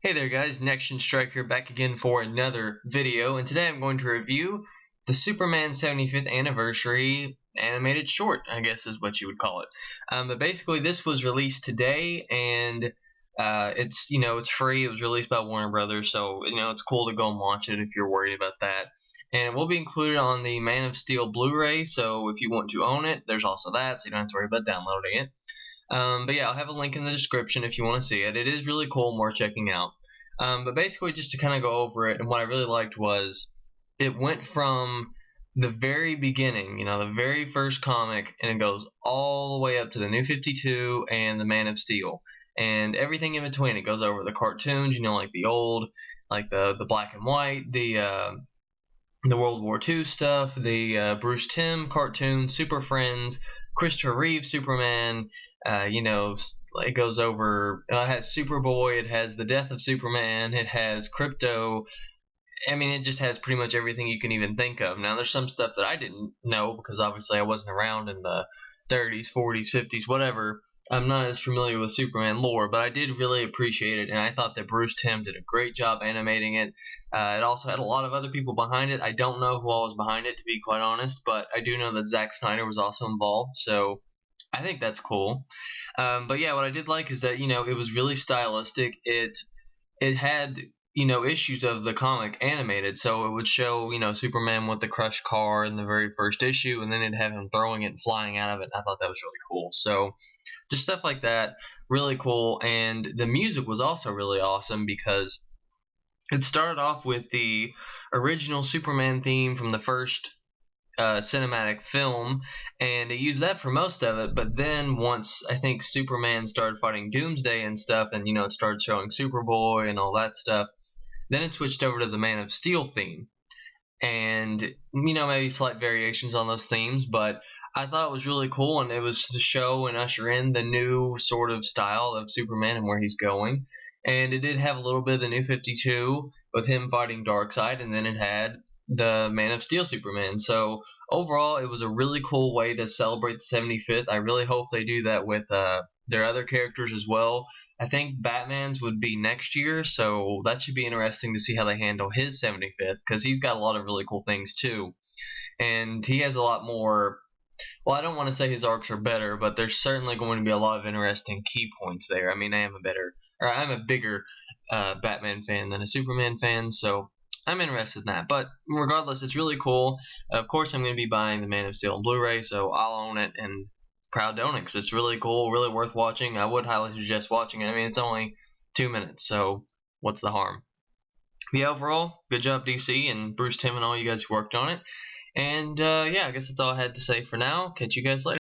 Hey there guys, Next Strike here back again for another video, and today I'm going to review the Superman 75th anniversary animated short, I guess is what you would call it. But basically this was released today, and it's free. It was released by Warner Brothers, so it's cool to go and watch it if you're worried about that. And it will be included on the Man of Steel Blu-ray, so if you want to own it, there's also that, so you don't have to worry about downloading it. But yeah, I'll have a link in the description if you want to see it. It is really cool and worth checking out. But basically, just to kind of go over it, and what I really liked was it went from the very beginning, the very first comic, and it goes all the way up to the New 52 and the Man of Steel, and everything in between. It goes over the cartoons, like the old, like the black and white, the World War II stuff, the Bruce Timm cartoon, Super Friends, Christopher Reeve Superman. It goes over. It has Superboy. It has the death of Superman. It has Crypto. I mean, it just has pretty much everything you can even think of. Now, there's some stuff that I didn't know because obviously I wasn't around in the 30s, 40s, 50s, whatever. I'm not as familiar with Superman lore, but I did really appreciate it, and I thought that Bruce Timm did a great job animating it. It also had a lot of other people behind it. I don't know who all was behind it, to be quite honest, but I do know that Zack Snyder was also involved, so I think that's cool. But yeah, what I did like is that it was really stylistic. It had issues of the comic animated, so it would show Superman with the crushed car in the very first issue, and then it'd have him throwing it and flying out of it. And I thought that was really cool. So just stuff like that, really cool. And the music was also really awesome because it started off with the original Superman theme from the first cinematic film, and it used that for most of it. But then once I think Superman started fighting Doomsday and stuff, and it started showing Superboy and all that stuff, then it switched over to the Man of Steel theme, and maybe slight variations on those themes, but I thought it was really cool, and it was to show and usher in the new sort of style of Superman and where he's going. And it did have a little bit of the New 52 with him fighting Darkseid, and then it had the Man of Steel Superman. So overall, it was a really cool way to celebrate the 75th. I really hope they do that with their other characters as well. I think Batman's would be next year, so that should be interesting to see how they handle his 75th, because he's got a lot of really cool things too. And he has a lot more. Well, I don't want to say his arcs are better, but there's certainly going to be a lot of interesting key points there. I mean, I'm a bigger Batman fan than a Superman fan, so I'm interested in that. But regardless, it's really cool. Of course, I'm going to be buying the Man of Steel on Blu-ray, so I'll own it, and proud to own it because it's really cool, really worth watching. I would highly suggest watching it. I mean, it's only 2 minutes, so what's the harm? But yeah, overall, good job, DC, and Bruce Timm and all you guys who worked on it. And yeah, I guess that's all I had to say for now. Catch you guys later.